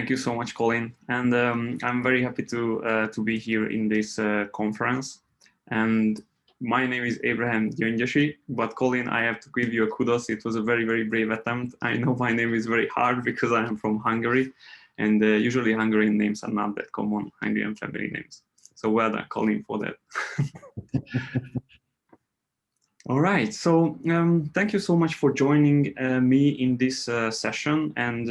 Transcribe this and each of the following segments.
Thank you so much, Colin. And I'm very happy to be here in this conference. And my name is Abraham Gyongyosi, but Colin, I have to give you a kudos. It was a very, very brave attempt. I know my name is very hard because I am from Hungary, and usually Hungarian names are not that common, Hungarian family names. So well done, Colin, for that. All right, so thank you so much for joining me in this session, and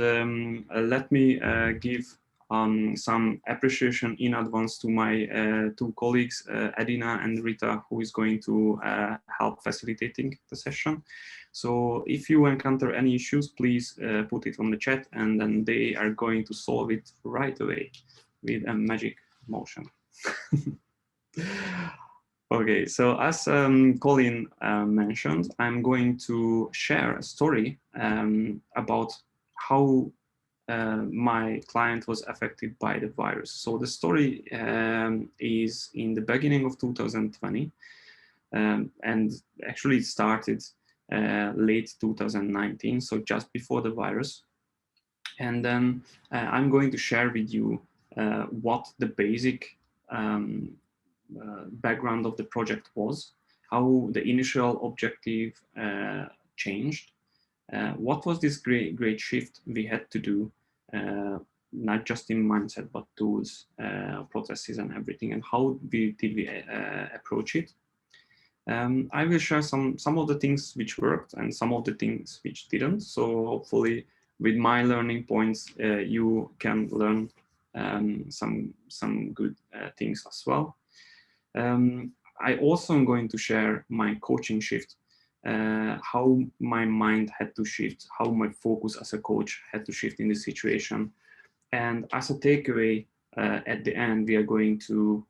let me give some appreciation in advance to my two colleagues, Edina and Rita, who is going to help facilitating the session. So if you encounter any issues, please put it on the chat, and then they are going to solve it right away with a magic motion. Okay, so as Colin mentioned, I'm going to share a story about how my client was affected by the virus. So the story is in the beginning of 2020, and actually it started late 2019, so just before the virus. And then I'm going to share with you what the basic background of the project was, how the initial objective changed, what was this great shift we had to do, not just in mindset, but tools, processes and everything, and how did we approach it. I will share some of the things which worked and some of the things which didn't. So hopefully with my learning points, you can learn some good things as well. I also am going to share my coaching shift, how my mind had to shift, how my focus as a coach had to shift in this situation. And as a takeaway, at the end, we are going to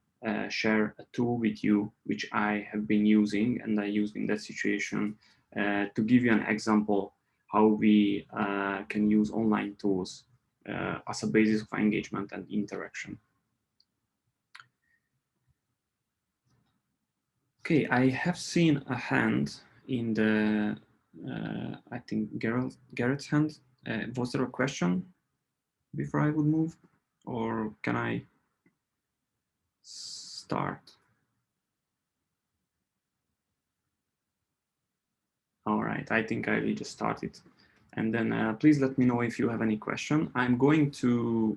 share a tool with you, which I have been using and I used in that situation to give you an example how we can use online tools as a basis of engagement and interaction. Okay, I have seen a hand in the, I think Garrett's hand. Was there a question before I would move, or can I start? All right, I think I will just start it. And then please let me know if you have any question. I'm going to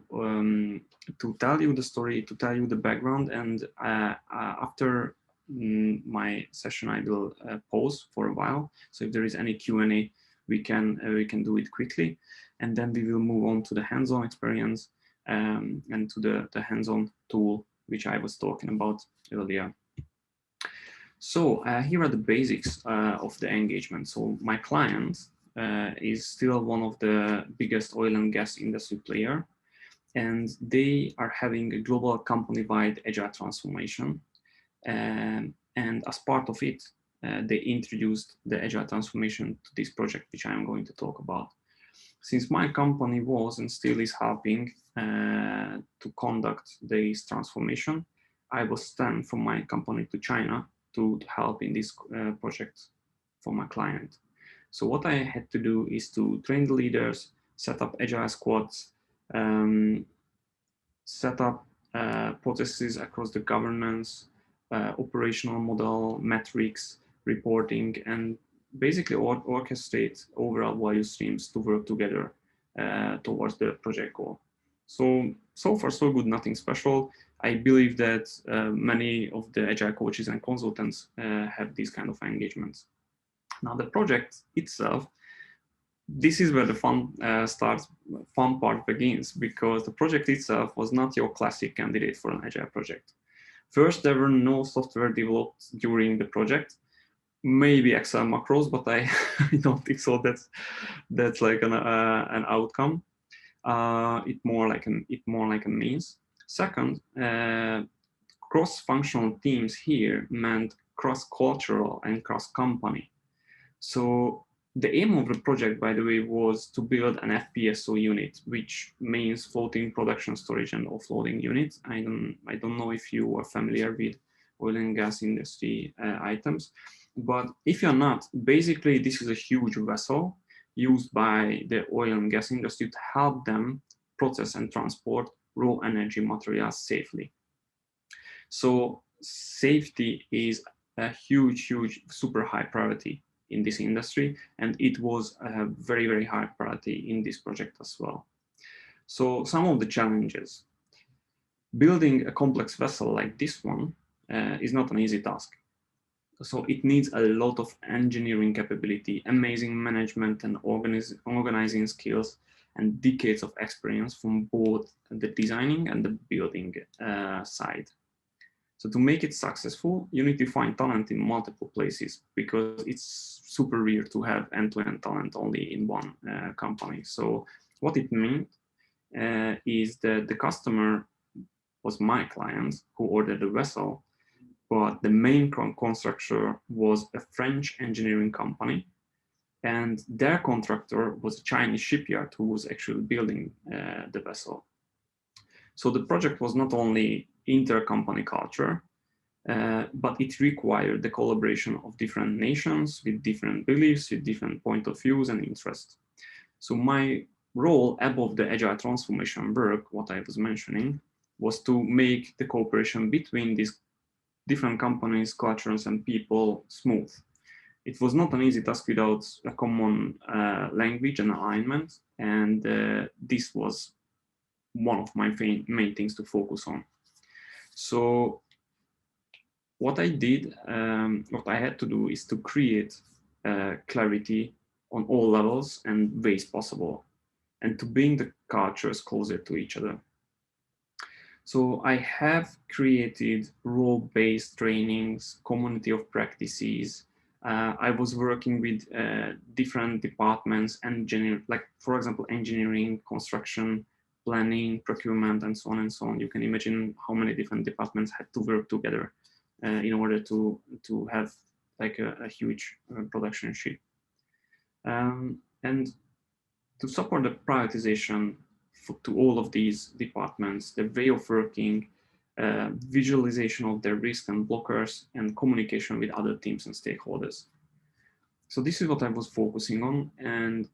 tell you the story, to tell you the background, and after my session, I will pause for a while. So if there is any Q&A, we can do it quickly, and then we will move on to the hands-on experience and to the hands-on tool which I was talking about earlier. So here are the basics of the engagement. So my client is still one of the biggest oil and gas industry player, and they are having a global company-wide agile transformation. And as part of it, they introduced the agile transformation to this project, which I'm going to talk about. Since my company was and still is helping to conduct this transformation, I was sent from my company to China to help in this project for my client. So what I had to do is to train the leaders, set up agile squads, set up processes across the governance, operational model, metrics, reporting, and basically orchestrate overall value streams to work together towards the project goal. So far so good, nothing special. I believe that many of the agile coaches and consultants have these kind of engagements. Now the project itself, this is where the fun part begins, because the project itself was not your classic candidate for an agile project. First, there were no software developed during the project, maybe Excel macros, but I don't think so. That's like an outcome. It more like a means. Second, cross-functional teams here meant cross-cultural and cross-company. So the aim of the project, by the way, was to build an FPSO unit, which means floating production storage and offloading unit. I don't know if you are familiar with oil and gas industry items, but if you're not, basically this is a huge vessel used by the oil and gas industry to help them process and transport raw energy materials safely. So safety is a huge, super high priority in this industry, and it was a very, very high priority in this project as well. So some of the challenges. Building a complex vessel like this one is not an easy task. So it needs a lot of engineering capability, amazing management and organizing skills, and decades of experience from both the designing and the building side. So to make it successful, you need to find talent in multiple places, because it's super rare to have end-to-end talent only in one company. So what it meant is that the customer was my client who ordered the vessel, but the main constructor was a French engineering company, and their contractor was a Chinese shipyard who was actually building the vessel. So the project was not only inter-company culture, but it required the collaboration of different nations with different beliefs, with different point of views and interests. So my role above the agile transformation work, what I was mentioning, was to make the cooperation between these different companies, cultures, and people smooth. It was not an easy task without a common language and alignment, and this was one of my main things to focus on. So what I did, what I had to do is to create clarity on all levels and ways possible, and to bring the cultures closer to each other. So I have created role-based trainings, community of practices. I was working with different departments, like for example, engineering, construction, planning, procurement, and so on and so on. You can imagine how many different departments had to work together in order to have like a huge production ship. And to support the prioritization to all of these departments, the way of working, visualization of their risks and blockers, and communication with other teams and stakeholders. So this is what I was focusing on, and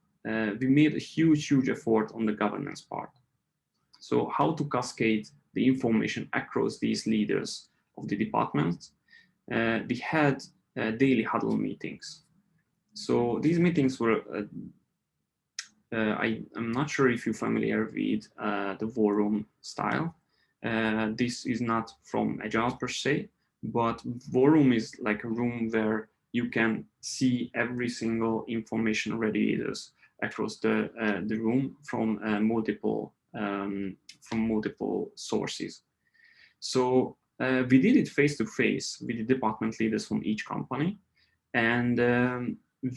we made a huge effort on the governance part. So how to cascade the information across these leaders of the departments. We had daily huddle meetings. So these meetings were I'm not sure if you're familiar with the war room style. This is not from Agile per se, but war room is like a room where you can see every single information radiators across the room from multiple sources. So we did it face to face with the department leaders from each company, and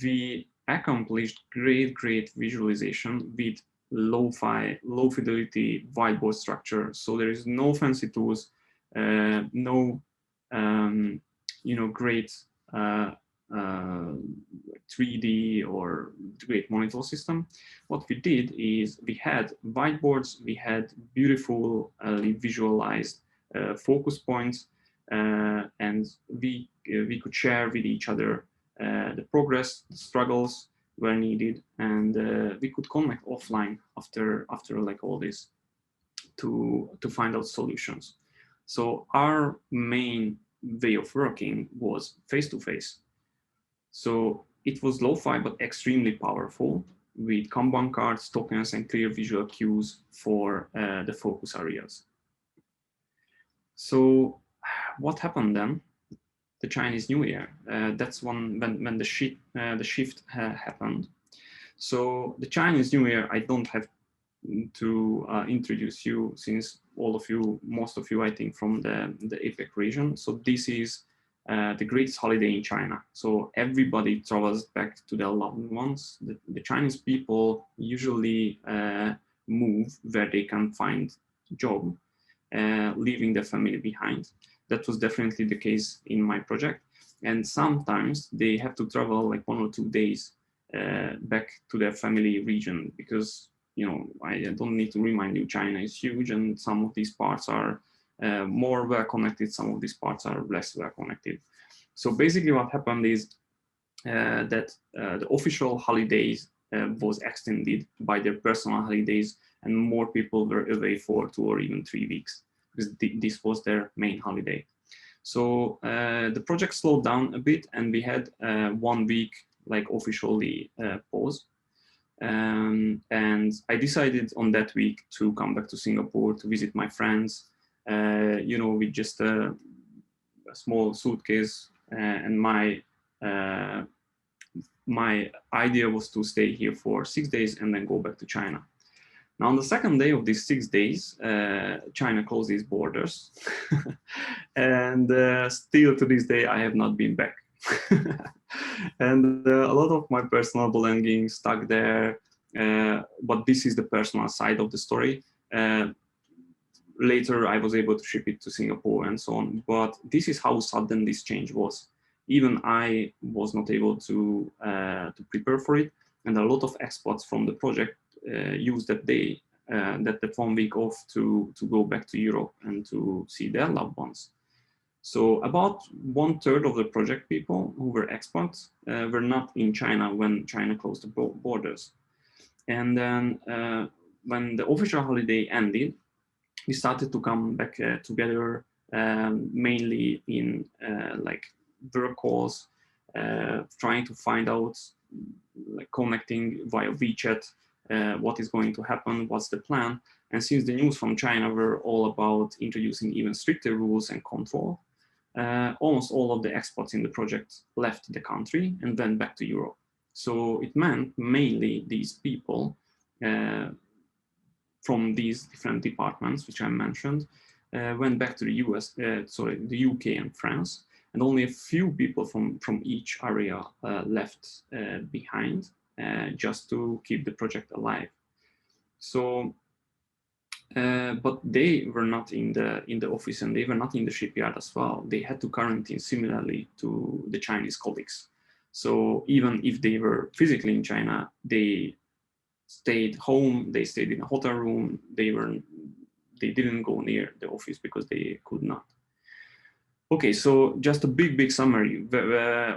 we accomplished great visualization with low fidelity whiteboard structure. So there is no fancy tools, no great 3D or great monitor system. What we did is we had whiteboards, we had beautiful visualized focus points, and we could share with each other the progress, the struggles were needed, and we could connect offline after like all this to find out solutions. So our main way of working was face to face. So it was lo-fi but extremely powerful, with Kanban cards, tokens, and clear visual cues for the focus areas. So what happened then? The Chinese New Year. That's when the shift happened. So the Chinese New Year, I don't have to introduce you, since most of you, I think, from the APEC region. So this is the greatest holiday in China. So everybody travels back to their loved ones. The Chinese people usually move where they can find a job, leaving their family behind. That was definitely the case in my project. And sometimes they have to travel like 1 or 2 days back to their family region, because, I don't need to remind you, China is huge, and some of these parts are more well connected, some of these parts are less well connected. So basically what happened is that the official holidays was extended by their personal holidays, and more people were away for 2 or even 3 weeks because this was their main holiday. So the project slowed down a bit, and we had 1 week like officially pause. And I decided on that week to come back to Singapore to visit my friends, you know, with just a small suitcase, and my idea was to stay here for 6 days and then go back to China. Now, on the second day of these 6 days, China closed its borders, and still to this day, I have not been back. And a lot of my personal belongings stuck there, but this is the personal side of the story. Later, I was able to ship it to Singapore and so on, but this is how sudden this change was. Even I was not able to prepare for it, and a lot of experts from the project used that day, that 1 week off to go back to Europe and to see their loved ones. So about 1/3 of the project people who were expats were not in China when China closed the borders. And then when the official holiday ended, we started to come back together, mainly in like work calls, trying to find out, like connecting via WeChat, what is going to happen, what's the plan. And since the news from China were all about introducing even stricter rules and control, almost all of the experts in the project left the country and went back to Europe. So it meant mainly these people from these different departments, which I mentioned, went back to the the UK and France, and only a few people from each area left behind, just to keep the project alive. So, but they were not in the office, and they were not in the shipyard as well. They had to quarantine similarly to the Chinese colleagues. So even if they were physically in China, they stayed home, they stayed in a hotel room, they didn't go near the office because they could not. Okay, so just a big summary,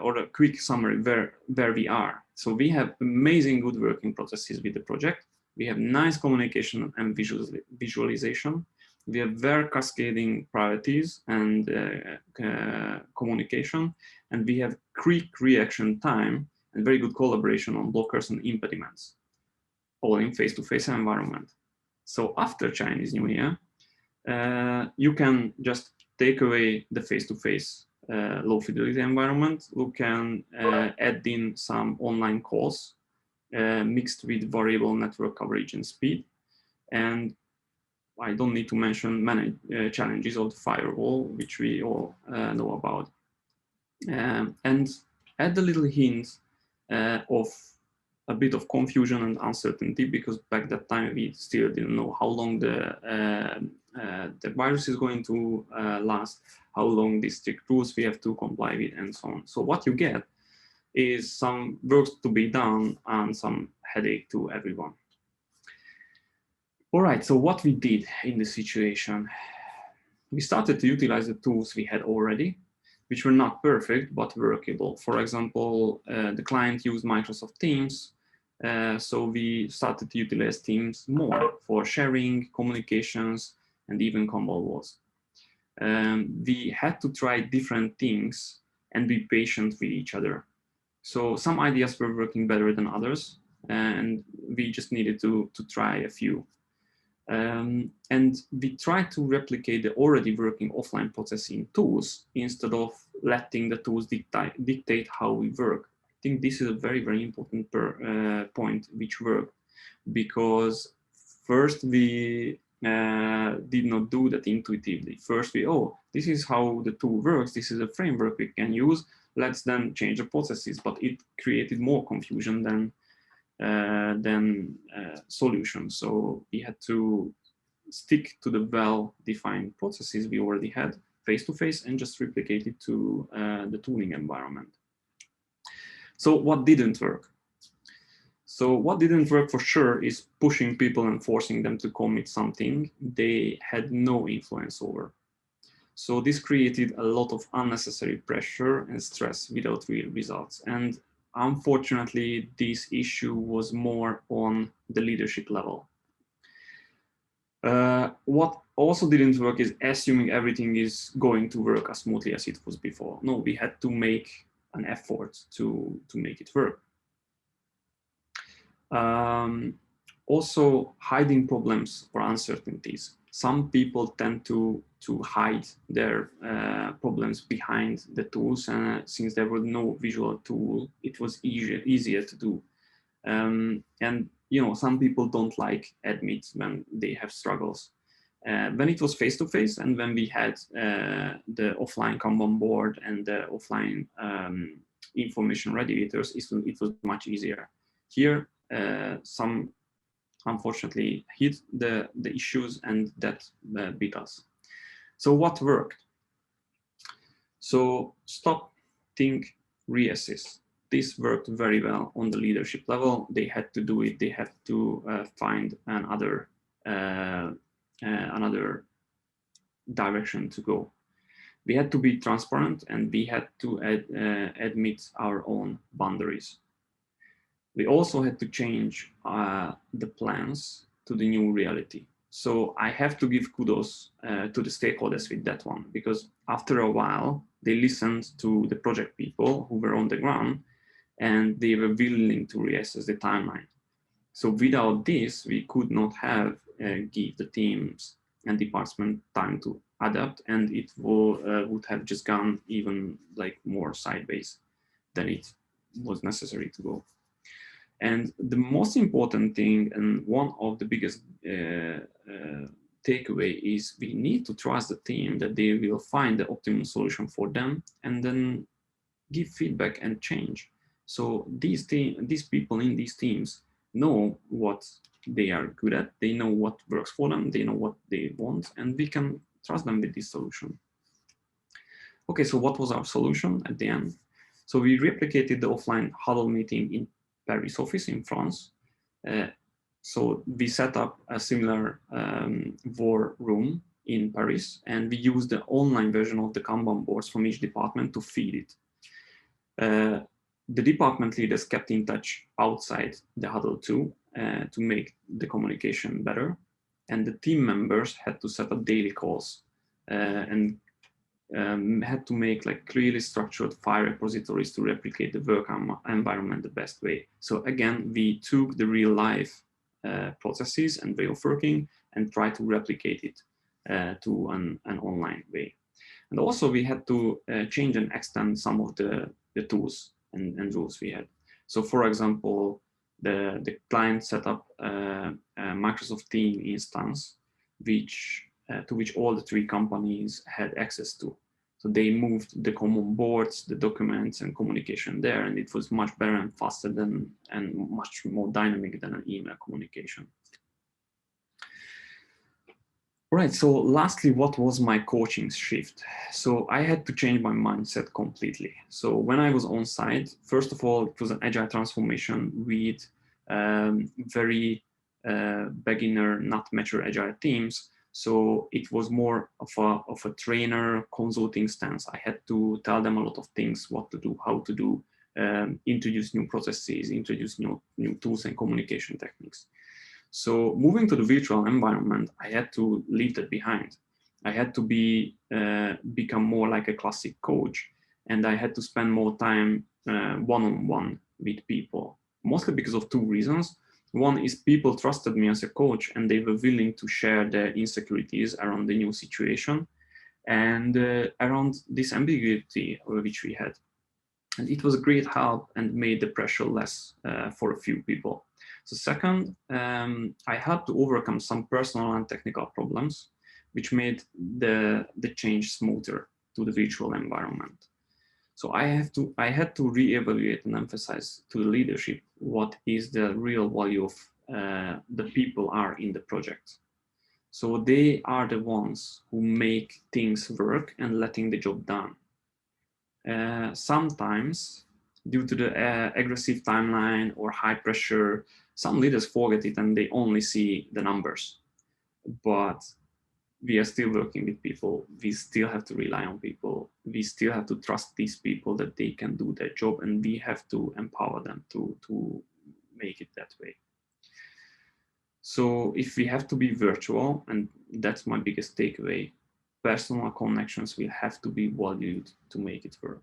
or a quick summary where we are. So we have amazing good working processes with the project. We have nice communication and visualization. We have very cascading priorities and communication, and we have quick reaction time and very good collaboration on blockers and impediments, all in face-to-face environment. So after Chinese New Year, you can just take away the face-to-face low fidelity environment. You can add in some online calls mixed with variable network coverage and speed. And I don't need to mention many challenges of the firewall, which we all know about. And add a little hint of a bit of confusion and uncertainty, because back that time we still didn't know how long the virus is going to last, how long these strict rules we have to comply with, and so on. So what you get is some work to be done and some headache to everyone. All right, so what we did in this situation, we started to utilize the tools we had already, which were not perfect, but workable. For example, the client used Microsoft Teams, so we started to utilize Teams more for sharing, communications, and even combo walls. We had to try different things and be patient with each other. So some ideas were working better than others, and we just needed to try a few. And we tried to replicate the already working offline processing tools instead of letting the tools dictate how we work. I think this is a very important point which worked, because first we did not do that intuitively. First this is how the tool works, this is a framework we can use, let's then change the processes, but it created more confusion than solutions. So we had to stick to the well-defined processes we already had face-to-face and just replicate it to the tooling environment. So what didn't work? So what didn't work for sure is pushing people and forcing them to commit something they had no influence over. So this created a lot of unnecessary pressure and stress without real results. And unfortunately, this issue was more on the leadership level. What also didn't work is assuming everything is going to work as smoothly as it was before. No, we had to make an effort to make it work. Also, hiding problems or uncertainties. Some people tend to hide their problems behind the tools, and since there was no visual tool, it was easier to do. And you know, some people don't like admit when they have struggles. When it was face-to-face and when we had the offline Kanban board and the offline information radiators, it was much easier. Here, some unfortunately hit the issues, and that beat us. So what worked? So stop, think, reassess. This worked very well on the leadership level. They had to do it. They had to find another direction to go. We had to be transparent, and we had to admit our own boundaries. We also had to change the plans to the new reality. So I have to give kudos to the stakeholders with that one, because after a while, they listened to the project people who were on the ground, and they were willing to reassess the timeline. So without this, we could not have give the teams and department time to adapt, and it would have just gone even like more sideways than it was necessary to go. And the most important thing, and one of the biggest takeaway, is we need to trust the team that they will find the optimum solution for them, and then give feedback and change. So these people in these teams know what they are good at, they know what works for them, they know what they want, and we can trust them with this solution. Okay, so what was our solution at the end? So we replicated the offline huddle meeting in Paris office in France. So we set up a similar war room in Paris, and we used the online version of the Kanban boards from each department to feed it. The department leaders kept in touch outside the huddle too, to make the communication better. And the team members had to set up daily calls and had to make like clearly structured file repositories to replicate the work environment the best way. So again, we took the real life processes and way of working and tried to replicate it to an online way. And also we had to change and extend some of the tools and rules we had. So for example, the client set up a Microsoft Teams instance, to which all the 3 companies had access to. So they moved the common boards, the documents, and communication there, and it was much better and faster and much more dynamic than an email communication. All right, so lastly, what was my coaching shift? So I had to change my mindset completely. So when I was on site, first of all, it was an agile transformation with very beginner, not mature agile teams. So it was more of a trainer consulting stance. I had to tell them a lot of things, what to do, how to do, introduce new processes, introduce new tools and communication techniques. So moving to the virtual environment, I had to leave that behind. I had to become more like a classic coach, and I had to spend more time one-on-one with people, mostly because of 2 reasons. One is people trusted me as a coach, and they were willing to share their insecurities around the new situation and around this ambiguity which we had. And it was a great help and made the pressure less for a few people. So second, I had to overcome some personal and technical problems, which made the change smoother to the virtual environment. So I had to reevaluate and emphasize to the leadership what is the real value of the people are in the project. So they are the ones who make things work and letting the job done. Sometimes, due to the aggressive timeline or high pressure, some leaders forget it and they only see the numbers. But we are still working with people. We still have to rely on people. We still have to trust these people that they can do their job, and we have to empower them to make it that way. So if we have to be virtual, and that's my biggest takeaway, personal connections will have to be valued to make it work.